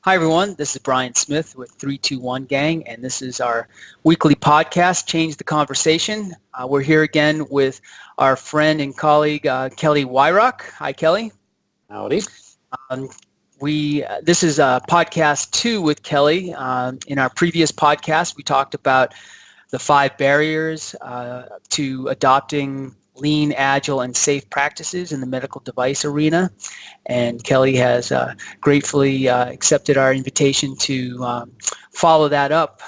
Hi, everyone. This is Bryan Smith with 321 Gang, and this is our weekly podcast, Change the Conversation. We're here again with our friend and colleague, Kelly Weyrauch. Hi, Kelly. Howdy. This is podcast 2 with Kelly. In our previous podcast, we talked about the 5 barriers to adopting lean, agile, and safe practices in the medical device arena. And Kelly has gratefully accepted our invitation to follow that up.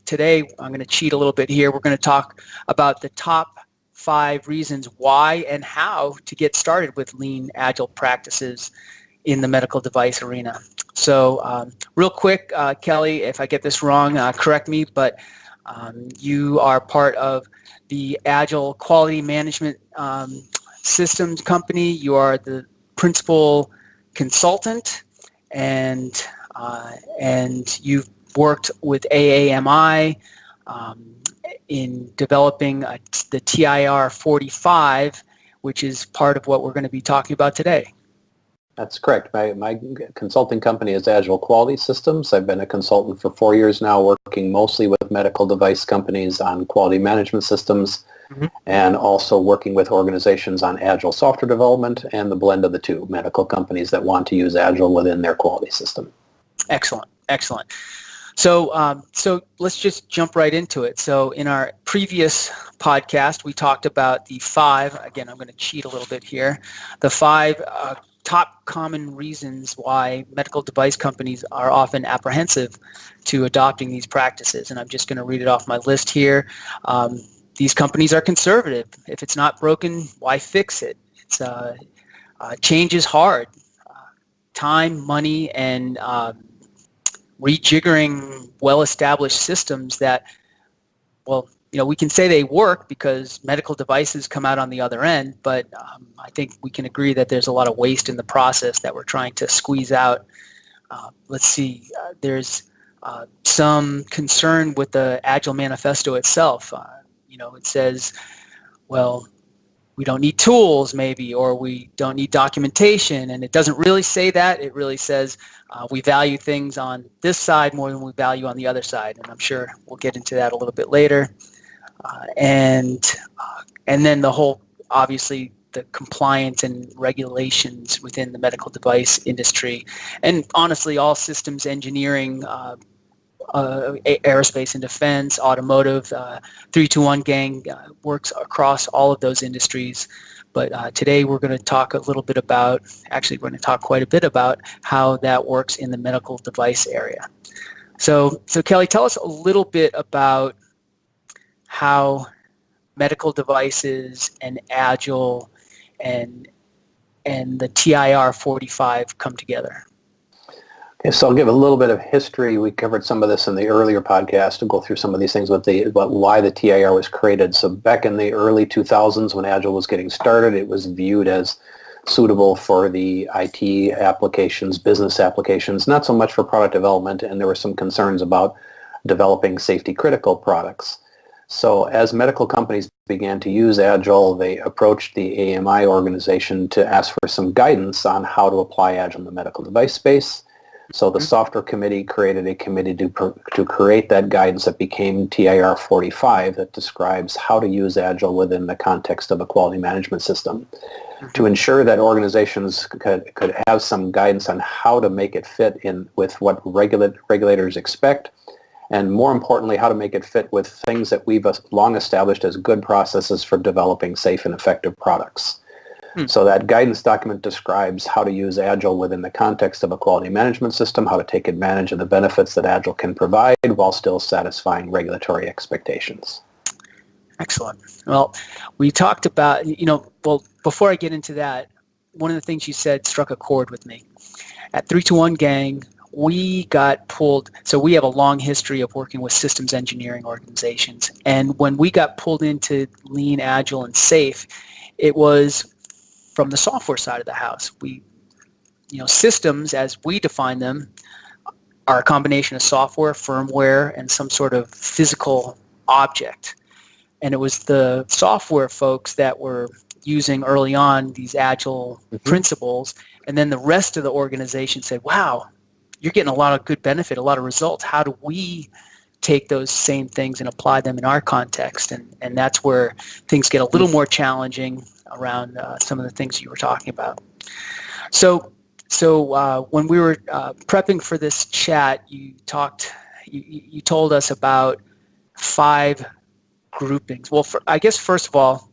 Today, I'm going to cheat a little bit here. We're going to talk about the top 5 reasons why and how to get started with lean, agile practices in the medical device arena. So real quick, Kelly, if I get this wrong, correct me, but you are part of the Agile Quality Management Systems company. You are the principal consultant, and you've worked with AAMI in developing the TIR 45, which is part of what we're going to be talking about today. That's correct. My consulting company is Agile Quality Systems. I've been a consultant for 4 years now, working mostly with medical device companies on quality management systems, and also working with organizations on Agile software development and the blend of the two, medical companies that want to use Agile within their quality system. Excellent. So let's just jump right into it. So in our previous podcast, we talked about the 5, again, I'm going to cheat a little bit here, the 5 top common reasons why medical device companies are often apprehensive to adopting these practices. And I'm just going to read it off my list here. These companies are conservative. If it's not broken, why fix it? Change is hard. Time, money, and rejiggering well-established systems that, we can say they work because medical devices come out on the other end, but I think we can agree that there's a lot of waste in the process that we're trying to squeeze out. There's some concern with the Agile Manifesto itself. It says, we don't need tools maybe, or we don't need documentation, and it doesn't really say that. It really says we value things on this side more than we value on the other side, and I'm sure we'll get into that a little bit later. And then the whole, obviously, the compliance and regulations within the medical device industry, and honestly, all systems engineering, aerospace and defense, automotive, 321 Gang works across all of those industries. But today we're going to talk quite a bit about how that works in the medical device area. So Kelly, tell us a little bit about how medical devices and Agile and the TIR 45 come together. Okay, so I'll give a little bit of history. We covered some of this in the earlier podcast to go through some of these things about why the TIR was created. So back in the early 2000s when Agile was getting started, it was viewed as suitable for the IT applications, business applications, not so much for product development, and there were some concerns about developing safety critical products. So as medical companies began to use Agile, they approached the AMI organization to ask for some guidance on how to apply Agile in the medical device space. So the software committee created a committee to create that guidance that became TIR 45 that describes how to use Agile within the context of a quality management system. To ensure that organizations could have some guidance on how to make it fit in with what regulators expect, and more importantly, how to make it fit with things that we've long established as good processes for developing safe and effective products. So that guidance document describes how to use Agile within the context of a quality management system, how to take advantage of the benefits that Agile can provide while still satisfying regulatory expectations. Excellent. Well, we talked about, before I get into that, one of the things you said struck a chord with me. At 321 Gang, we got pulled, so we have a long history of working with systems engineering organizations. And when we got pulled into lean, agile, and safe, it was from the software side of the house. Systems, as we define them, are a combination of software, firmware, and some sort of physical object. And it was the software folks that were using early on these agile principles, and then the rest of the organization said, wow, you're getting a lot of good benefit, a lot of results. How do we take those same things and apply them in our context? And that's where things get a little more challenging around some of the things you were talking about. So when we were prepping for this chat, you told us about 5 groupings. Well, I guess first of all,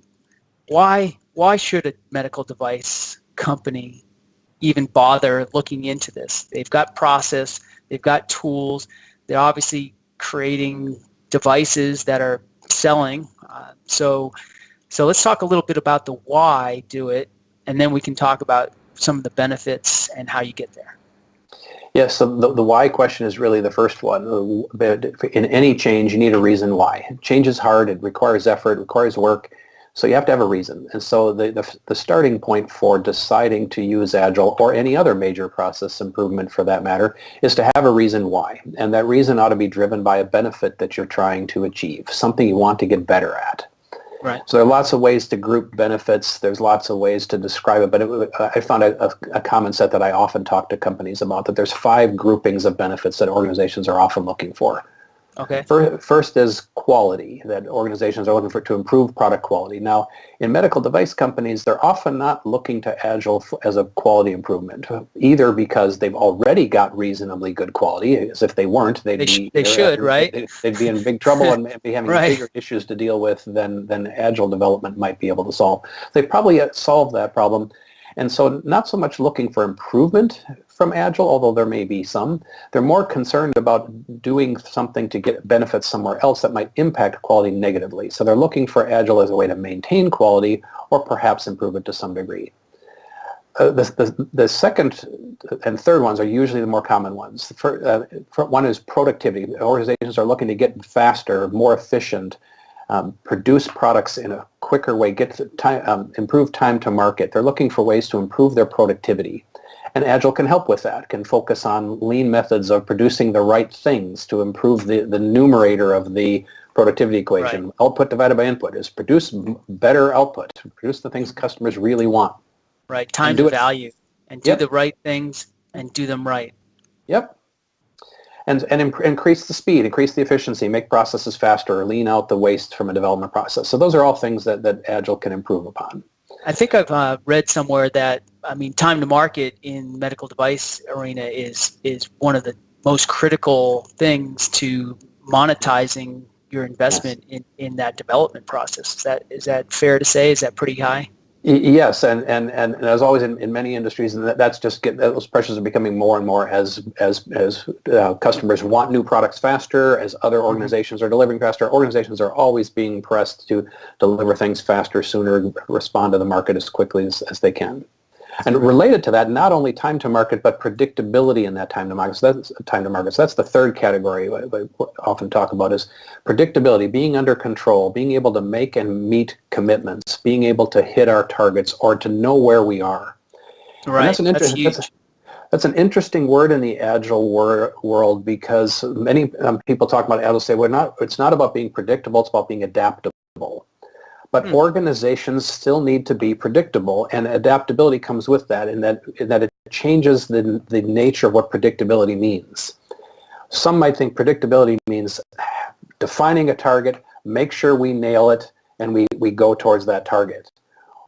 why should a medical device company even bother looking into this? They've got process, they've got tools, they're obviously creating devices that are selling. So let's talk a little bit about the why do it, and then we can talk about some of the benefits and how you get there. Yes, so the why question is really the first one. In any change, you need a reason why. Change is hard, it requires effort, it requires work, so you have to have a reason. And so the starting point for deciding to use Agile, or any other major process improvement for that matter, is to have a reason why. And that reason ought to be driven by a benefit that you're trying to achieve, something you want to get better at. Right. So there are lots of ways to group benefits. There's lots of ways to describe it, but I found a common set that I often talk to companies about, that there's 5 groupings of benefits that organizations are often looking for. Okay. First is quality, that organizations are looking for to improve product quality. Now, in medical device companies, they're often not looking to Agile as a quality improvement, either because they've already got reasonably good quality, as if they weren't, they'd be in big trouble and be having bigger issues to deal with than Agile development might be able to solve. They've probably solved that problem. And so not so much looking for improvement from Agile, although there may be some. They're more concerned about doing something to get benefits somewhere else that might impact quality negatively. So they're looking for Agile as a way to maintain quality or perhaps improve it to some degree. The second and third ones are usually the more common ones. One is productivity. Organizations are looking to get faster, more efficient, produce products in a quicker way, improve time to market. They're looking for ways to improve their productivity. And Agile can help with that, can focus on lean methods of producing the right things to improve the numerator of the productivity equation. Right. Output divided by input is produce better output, produce the things customers really want. Right, time to value, and do the right things and do them right. Yep. And increase the speed, increase the efficiency, make processes faster, lean out the waste from a development process. So those are all things that Agile can improve upon. I think I've read somewhere that, time to market in medical device arena is one of the most critical things to monetizing your investment in that development process. Is that fair to say? Is that pretty high? Yes, and as always in many industries, and that's just those pressures are becoming more and more as customers want new products faster, as other organizations are delivering faster. Organizations are always being pressed to deliver things faster, sooner, respond to the market as quickly as they can. And related to that, not only time to market, but predictability in that time to market. So that's the third category I often talk about, is predictability, being under control, being able to make and meet commitments, being able to hit our targets or to know where we are. Right, that's huge. That's an interesting word in the Agile world, because many people talk about Agile say, it's not about being predictable, it's about being adaptable. But organizations still need to be predictable, and adaptability comes with that, in that it changes the nature of what predictability means. Some might think predictability means defining a target, make sure we nail it, and we go towards that target.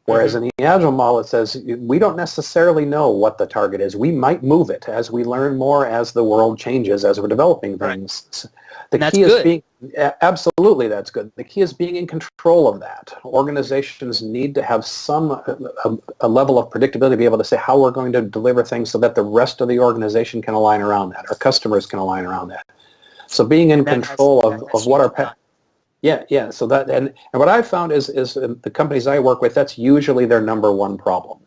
Whereas in the Agile model, it says we don't necessarily know what the target is. We might move it as we learn more, as the world changes, as we're developing things. The key is being, absolutely, that's good. The key is being in control of that. Organizations need to have a level of predictability to be able to say how we're going to deliver things so that the rest of the organization can align around that. Our customers can align around that. So being in control of what our... Yeah. So that and what I found is the companies I work with, that's usually their number one problem.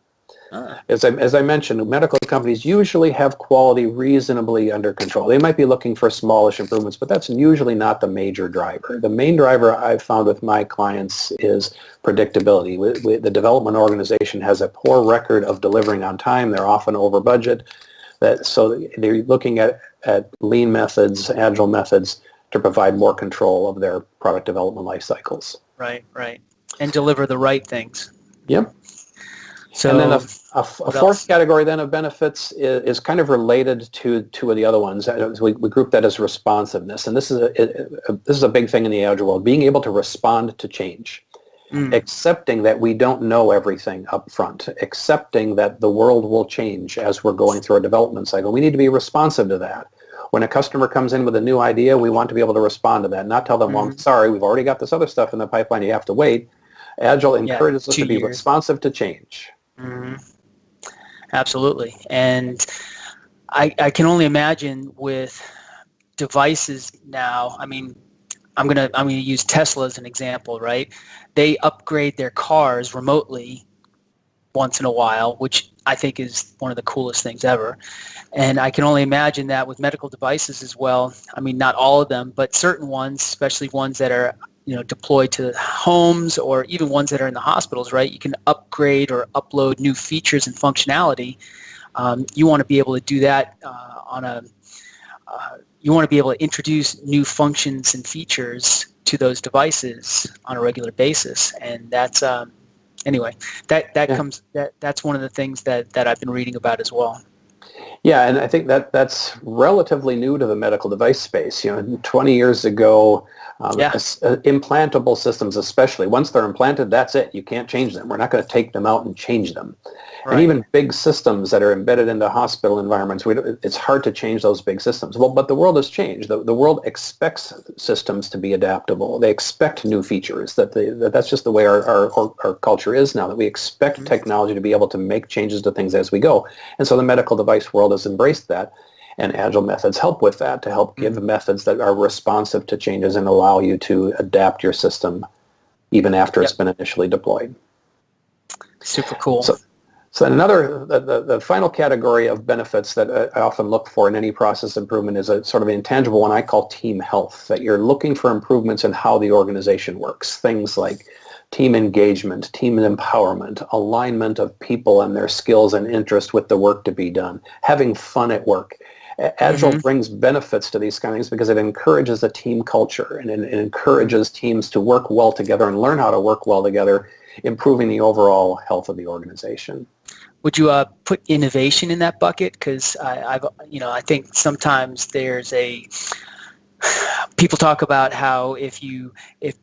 As I mentioned, medical companies usually have quality reasonably under control. They might be looking for smallish improvements, but that's usually not the major driver. The main driver I've found with my clients is predictability. The development organization has a poor record of delivering on time. They're often over budget. So they're looking at lean methods, agile methods, to provide more control of their product development life cycles. Right. And deliver the right things. Yep. So, and then A What fourth else? category then of benefits is kind of related to two of the other ones. We group that as responsiveness, and this is a big thing in the Agile world, being able to respond to change. Accepting that we don't know everything up front, accepting that the world will change as we're going through a development cycle. We need to be responsive to that. When a customer comes in with a new idea, we want to be able to respond to that, not tell them, well, sorry, we've already got this other stuff in the pipeline, you have to wait. Agile encourages us to be 2 years. responsive to change. Absolutely. And I can only imagine with devices now, I mean, I'm gonna use Tesla as an example, right? They upgrade their cars remotely once in a while, which I think is one of the coolest things ever. And I can only imagine that with medical devices as well. I mean, not all of them, but certain ones, especially ones that are deployed to homes or even ones that are in the hospitals, right? You can upgrade or upload new features and functionality. You want to be able to do that you want to be able to introduce new functions and features to those devices on a regular basis, and that's anyway. That's one of the things that I've been reading about as well. Yeah, and I think that's relatively new to the medical device space. 20 years ago, implantable systems especially, once they're implanted, that's it. You can't change them. We're not going to take them out and change them. Right. And even big systems that are embedded into hospital environments, it's hard to change those big systems. Well, but the world has changed. The world expects systems to be adaptable. They expect new features. That's just the way our culture is now, that we expect technology to be able to make changes to things as we go. And so the medical device world has embraced that. And Agile methods help with that, to help give methods that are responsive to changes and allow you to adapt your system even after it's been initially deployed. Super cool. So the final category of benefits that I often look for in any process improvement is a sort of intangible one I call team health, that you're looking for improvements in how the organization works. Things like team engagement, team empowerment, alignment of people and their skills and interest with the work to be done, having fun at work. Agile brings benefits to these kind of things because it encourages a team culture, and it encourages teams to work well together and learn how to work well together, improving the overall health of the organization. Would you put innovation in that bucket? Because I think sometimes people talk about how if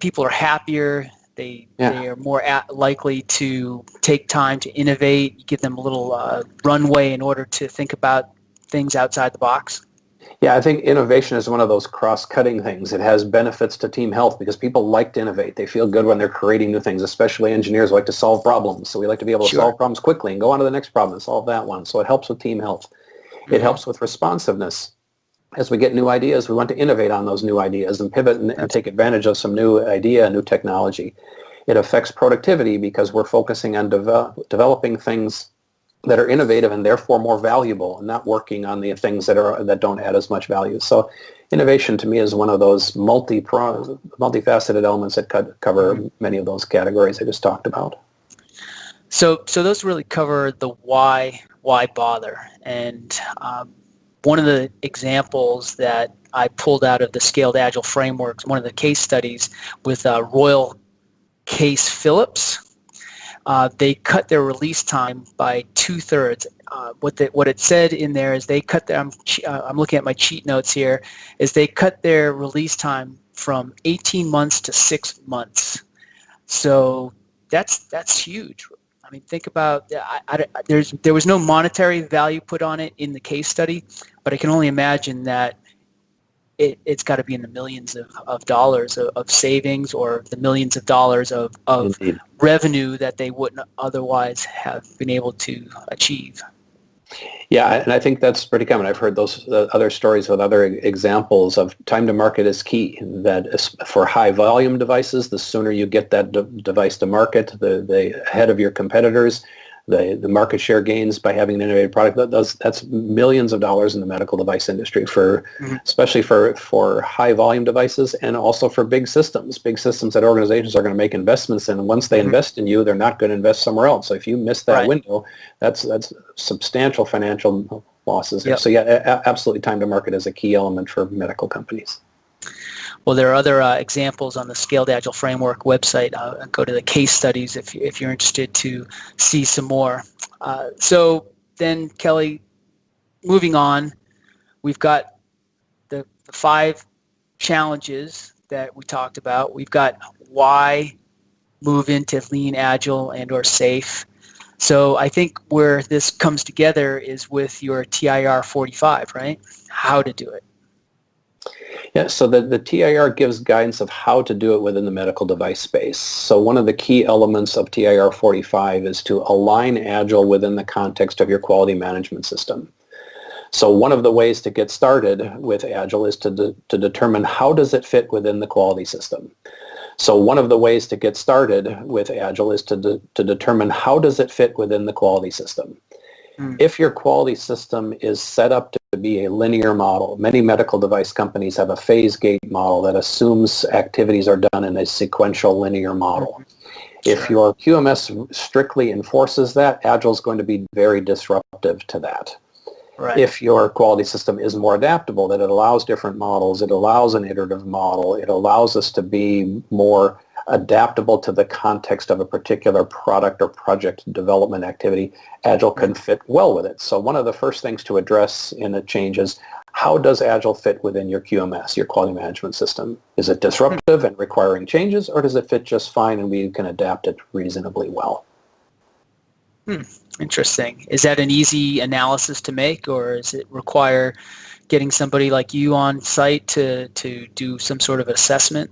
people are happier, they are more likely to take time to innovate. You give them a little runway in order to think about things outside the box. Yeah, I think innovation is one of those cross-cutting things. It has benefits to team health because people like to innovate. They feel good when they're creating new things, especially engineers like to solve problems. So we like to be able to solve problems quickly and go on to the next problem and solve that one. So it helps with team health. It helps with responsiveness. As we get new ideas, we want to innovate on those new ideas and pivot and take advantage of some new idea, new technology. It affects productivity because we're focusing on developing things that are innovative and therefore more valuable, and not working on the things that don't add as much value. So innovation to me is one of those multifaceted elements that cover many of those categories I just talked about. So those really cover the why bother. And one of the examples that I pulled out of the Scaled Agile frameworks, one of the case studies with Royal Case Phillips, they cut their release time by 2/3. What it said in there is they cut their, I'm looking at my cheat notes here, is they cut their release time from 18 months to 6 months. So that's huge. I mean, think about, there was no monetary value put on it in the case study, but I can only imagine that it's got to be in the millions of dollars of savings, or the millions of dollars of revenue that they wouldn't otherwise have been able to achieve. Yeah, and I think that's pretty common. I've heard those other stories with other examples of time to market is key. That is, for high volume devices, the sooner you get that device to market, the ahead of your competitors, the market share gains by having an innovative product. That's millions of dollars in the medical device industry, especially for high volume devices, and also for big systems that organizations are going to make investments in. And once they invest in you, they're not going to invest somewhere else. So if you miss that window, that's substantial financial losses. Yep. So yeah, absolutely, time to market is a key element for medical companies. Well, there are other examples on the Scaled Agile Framework website. Go to the case studies if you're interested to see some more. So then, Kelly, moving on, we've got the 5 challenges that we talked about. We've got why move into lean, agile, and or safe. So I think where this comes together is with your TIR 45, right? How to do it. Yeah, so the TIR gives guidance of how to do it within the medical device space. So one of the key elements of TIR 45 is to align Agile within the context of your quality management system. So one of the ways to get started with Agile is to determine how does it fit within the quality system. So one of the ways to get started with Agile is to determine how does it fit within the quality system. If your quality system is set up to be a linear model, many medical device companies have a phase gate model that assumes activities are done in a sequential linear model. If your QMS strictly enforces that, Agile is going to be very disruptive to that. Right. If your quality system is more adaptable, that it allows different models, it allows an iterative model, it allows us to be more adaptable to the context of a particular product or project development activity, Agile can fit well with it. So one of the first things to address in a change is how does Agile fit within your QMS, your quality management system? Is it disruptive and requiring changes, or does it fit just fine and we can adapt it reasonably well? Interesting. Is that an easy analysis to make, or does it require getting somebody like you on site to do some sort of assessment?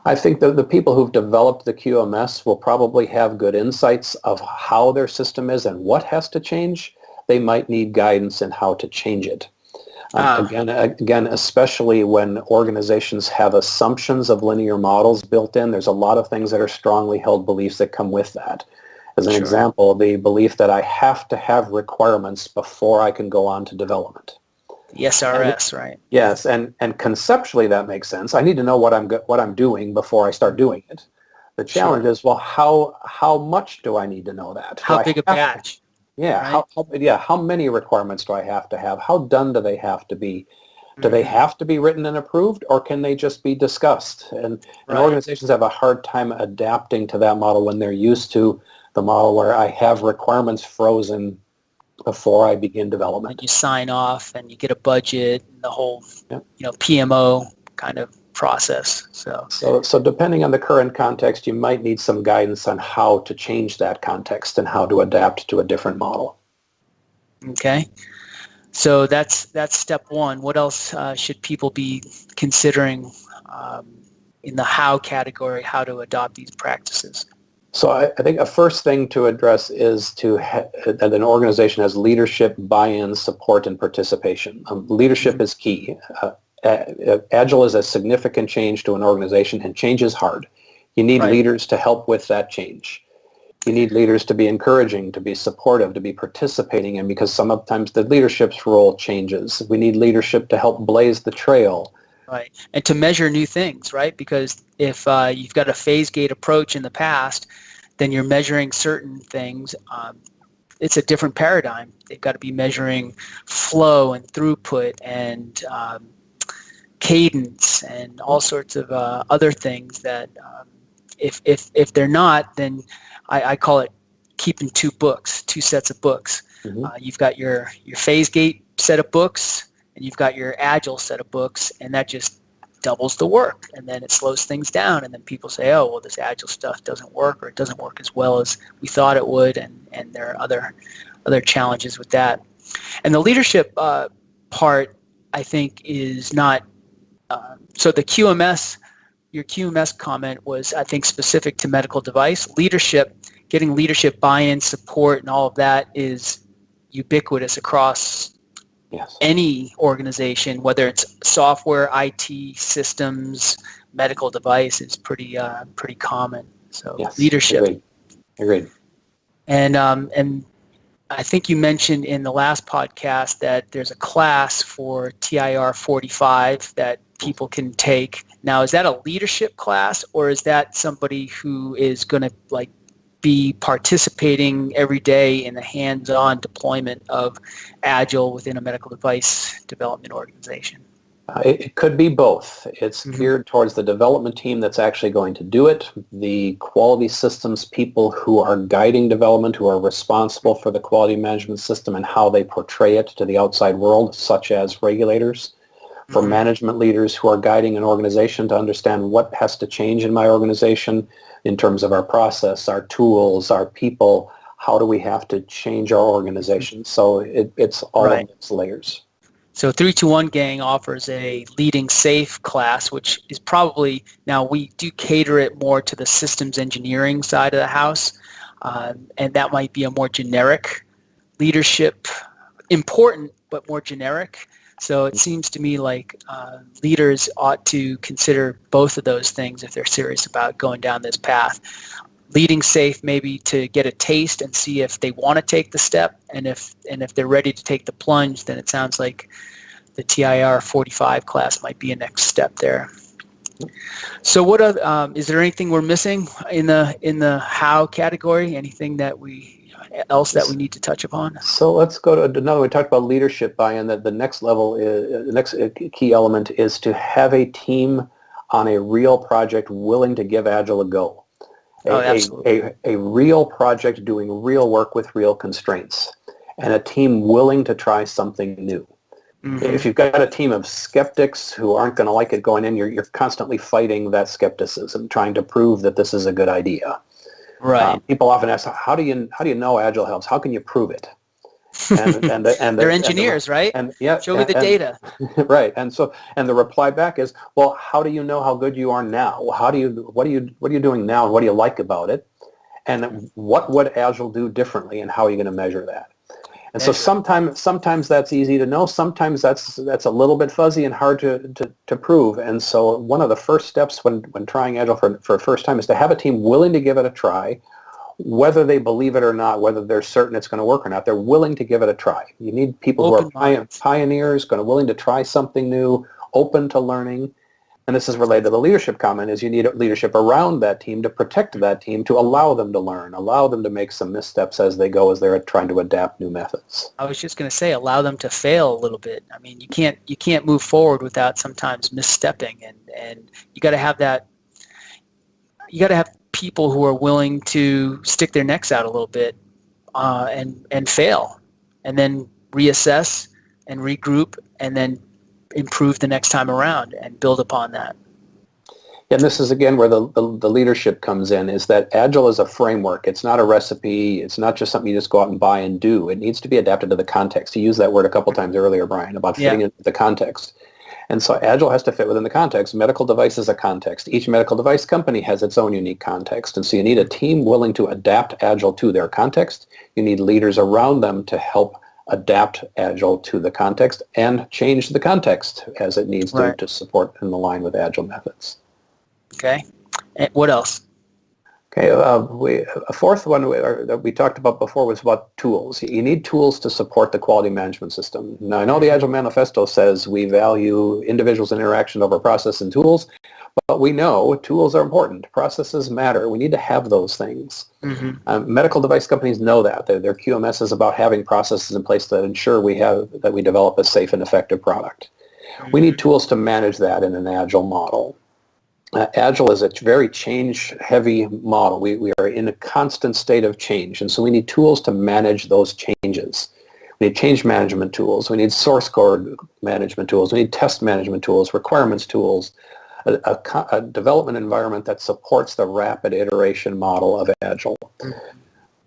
I think that the people who've developed the QMS will probably have good insights of how their system is and what has to change. They might need guidance in how to change it. Again, especially when organizations have assumptions of linear models built in, there's a lot of things that are strongly held beliefs that come with that. As an example, the belief that I have to have requirements before I can go on to development. The SRS, right? Yes, and conceptually that makes sense. I need to know what I'm doing before I start doing it. The challenge is, well, how much do I need to know that? How big a batch? Yeah, right? how many requirements do I have to have? How done do they have to be? Do they have to be written and approved, or can they just be discussed? And organizations have a hard time adapting to that model when they're used to the model where I have requirements frozen before I begin development. And you sign off and you get a budget and the whole PMO kind of process. So depending on the current context, you might need some guidance on how to change that context and how to adapt to a different model. Okay. So that's step one. What else should people be considering in the how category, how to adopt these practices? So I think a first thing to address is that an organization has leadership, buy-in, support, and participation. Leadership is key. Agile is a significant change to an organization, and change is hard. You need leaders to help with that change. You need leaders to be encouraging, to be supportive, to be participating in, because sometimes the leadership's role changes. We need leadership to help blaze the trail. Right, and to measure new things, right? Because if you've got a phase gate approach in the past, then you're measuring certain things. It's a different paradigm. They've got to be measuring flow and throughput and cadence and all sorts of other things that if they're not, then I call it keeping two sets of books. You've got your phase gate set of books, and you've got your Agile set of books, and that just doubles the work, and then it slows things down, and then people say, oh, well, this Agile stuff doesn't work, or it doesn't work as well as we thought it would, and there are other challenges with that. And the leadership part, I think, is not, so the QMS, your QMS comment was, I think, specific to medical device. Leadership, getting leadership buy-in, support, and all of that is ubiquitous across any organization, whether it's software, IT, systems, medical device, is pretty common. So leadership. Agreed. And I think you mentioned in the last podcast that there's a class for TIR 45 that people can take. Now, is that a leadership class, or is that somebody who is going to be participating every day in the hands-on deployment of Agile within a medical device development organization? It could be both. It's Mm-hmm. geared towards the development team that's actually going to do it, the quality systems people who are guiding development, who are responsible for the quality management system and how they portray it to the outside world, such as regulators, for Mm-hmm. management leaders who are guiding an organization to understand what has to change in my organization in terms of our process, our tools, our people. How do we have to change our organization? So it's all of those layers. So 321 Gang offers a leading safe class, which is probably, now we do cater it more to the systems engineering side of the house, and that might be a more generic leadership, important but more generic. So it seems to me like leaders ought to consider both of those things if they're serious about going down this path. Leading safe maybe to get a taste and see if they want to take the step, and if they're ready to take the plunge, then it sounds like the TIR 45 class might be a next step there. So what is there anything we're missing in the how category? Anything that we need to touch upon? So let's go to another. We talked about leadership buy-in. That the next level is the next key element is to have a team on a real project willing to give Agile a go. Absolutely. A real project doing real work with real constraints, and a team willing to try something new. Mm-hmm. If you've got a team of skeptics who aren't going to like it going in, you're constantly fighting that skepticism, trying to prove that this is a good idea. Right. People often ask, how do you know Agile helps? How can you prove it? And they're engineers, right? And yeah, show me the data. Right. And the reply back is, well, how do you know how good you are now? What are you doing now? And what do you like about it? And what would Agile do differently? And how are you going to measure that? And so sometimes that's easy to know. Sometimes that's a little bit fuzzy and hard to prove. And so one of the first steps when trying Agile for the first time is to have a team willing to give it a try, whether they believe it or not, whether they're certain it's going to work or not. They're willing to give it a try. You need people who are pioneers, willing to try something new, open to learning. And this is related to the leadership comment, is you need leadership around that team to protect that team, to allow them to learn, allow them to make some missteps as they go, as they're trying to adapt new methods. I was just going to say, allow them to fail a little bit. I mean, you can't move forward without sometimes misstepping, and you got to have that. You got to have people who are willing to stick their necks out a little bit and fail, and then reassess and regroup, and then improve the next time around and build upon that. And this is, again, where the leadership comes in, is that Agile is a framework. It's not a recipe. It's not just something you just go out and buy and do. It needs to be adapted to the context. You used that word a couple times earlier, Bryan, about fitting into the context. And so Agile has to fit within the context. Medical device is a context. Each medical device company has its own unique context. And so you need a team willing to adapt Agile to their context. You need leaders around them to help adapt Agile to the context and change the context as it needs to support and align with Agile methods. Okay. And what else? Okay. A fourth one that we talked about before was about tools. You need tools to support the quality management system. Now, I know the Agile Manifesto says we value individuals and interaction over process and tools, but we know tools are important. Processes matter. We need to have those things. Mm-hmm. Medical device companies know that. Their QMS is about having processes in place that ensure that we develop a safe and effective product. Mm-hmm. We need tools to manage that in an Agile model. Agile is a very change-heavy model. We are in a constant state of change, and so we need tools to manage those changes. We need change management tools. We need source code management tools. We need test management tools, requirements tools, a development environment that supports the rapid iteration model of Agile. Mm-hmm.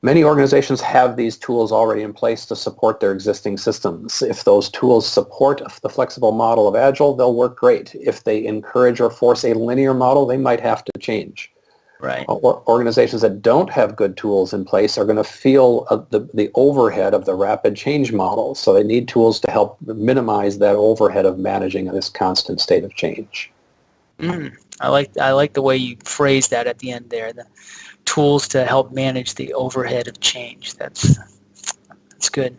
Many organizations have these tools already in place to support their existing systems. If those tools support the flexible model of Agile, they'll work great. If they encourage or force a linear model, they might have to change. Right. Organizations that don't have good tools in place are going to feel the overhead of the rapid change model. So they need tools to help minimize that overhead of managing this constant state of change. I like the way you phrased that at the end there. The tools to help manage the overhead of change. That's good.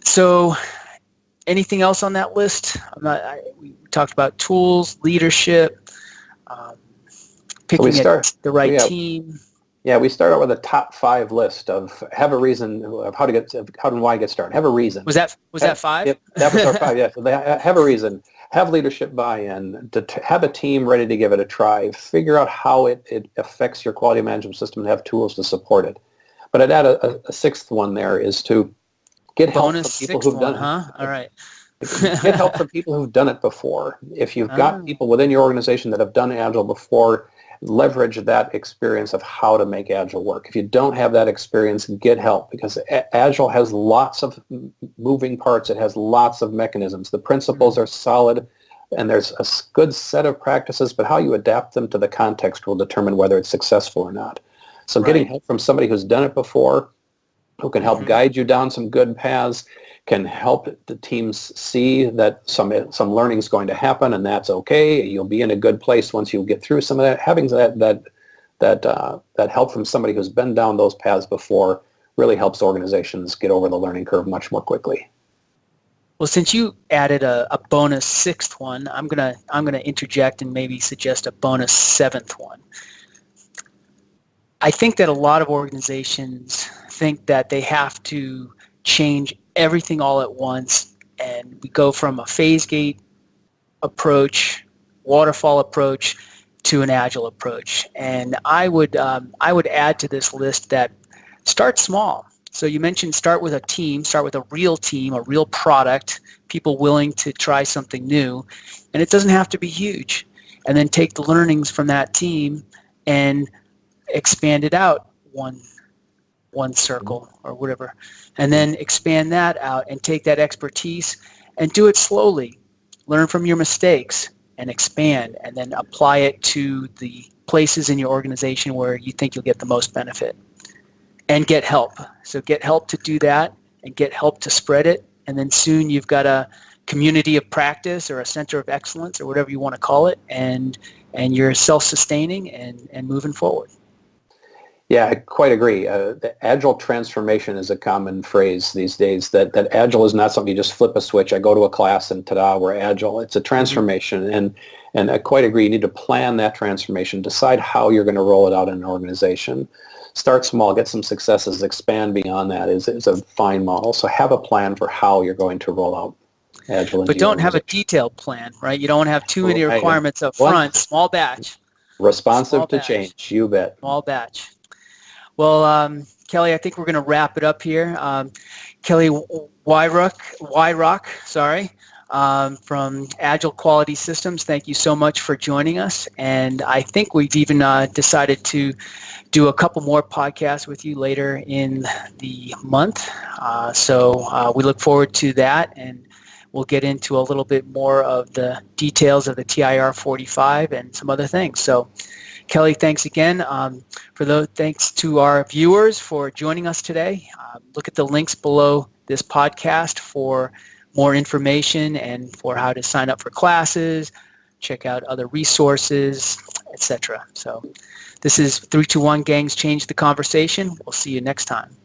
So, anything else on that list? We talked about tools, leadership, picking the right team. Yeah, we start out with a top 5 list of have a reason of how and why get started. Have a reason. Was that 5? Yep, that was our 5. Yeah, so have a reason. have leadership buy-in, to have a team ready to give it a try, figure out how it affects your quality management system, and have tools to support it. But I'd add a sixth one there is to get help from people who've done it. Huh? All right. Get help from people who've done it before. If you've got Oh, people within your organization that have done Agile before, leverage that experience of how to make Agile work. If you don't have that experience, get help, because Agile has lots of moving parts. It has lots of mechanisms. The principles are solid, and there's a good set of practices, but how you adapt them to the context will determine whether it's successful or not. So getting help from somebody who's done it before, who can help guide you down some good paths, can help the teams see that some learning is going to happen, and that's okay. You'll be in a good place once you get through some of that. Having that help from somebody who's been down those paths before really helps organizations get over the learning curve much more quickly. well, since you added a bonus sixth one, I'm gonna interject and maybe suggest a bonus seventh one. I think that a lot of organizations think that they have to change everything all at once, and we go from a phase gate approach, waterfall approach, to an agile approach. And I would add to this list that start small. So you mentioned start with a team, start with a real team, a real product, people willing to try something new, and it doesn't have to be huge. And then take the learnings from that team and expand it out one circle or whatever, and then expand that out and take that expertise and do it slowly. Learn from your mistakes and expand, and then apply it to the places in your organization where you think you'll get the most benefit. And get help. So get help to do that, and get help to spread it, and then soon you've got a community of practice or a center of excellence or whatever you want to call it, and you're self-sustaining and moving forward. Yeah, I quite agree. The agile transformation is a common phrase these days, that agile is not something you just flip a switch. I go to a class and ta-da, we're agile. It's a transformation, and I quite agree. You need to plan that transformation, decide how you're going to roll it out in an organization. Start small, get some successes, expand beyond that is a fine model. So have a plan for how you're going to roll out agile. But don't have a detailed plan, right? You don't want to have too many requirements up front. Small batch. Responsive to change, you bet. Small batch. Well, Kelly, I think we're going to wrap it up here. Kelly Weyrauch, from Agile Quality Systems, thank you so much for joining us. And I think we've even decided to do a couple more podcasts with you later in the month. So we look forward to that, and we'll get into a little bit more of the details of the TIR 45 and some other things. So Kelly, thanks again. Thanks to our viewers for joining us today. Look at the links below this podcast for more information and for how to sign up for classes, check out other resources, etc. So this is 321 Gangs Change the Conversation. We'll see you next time.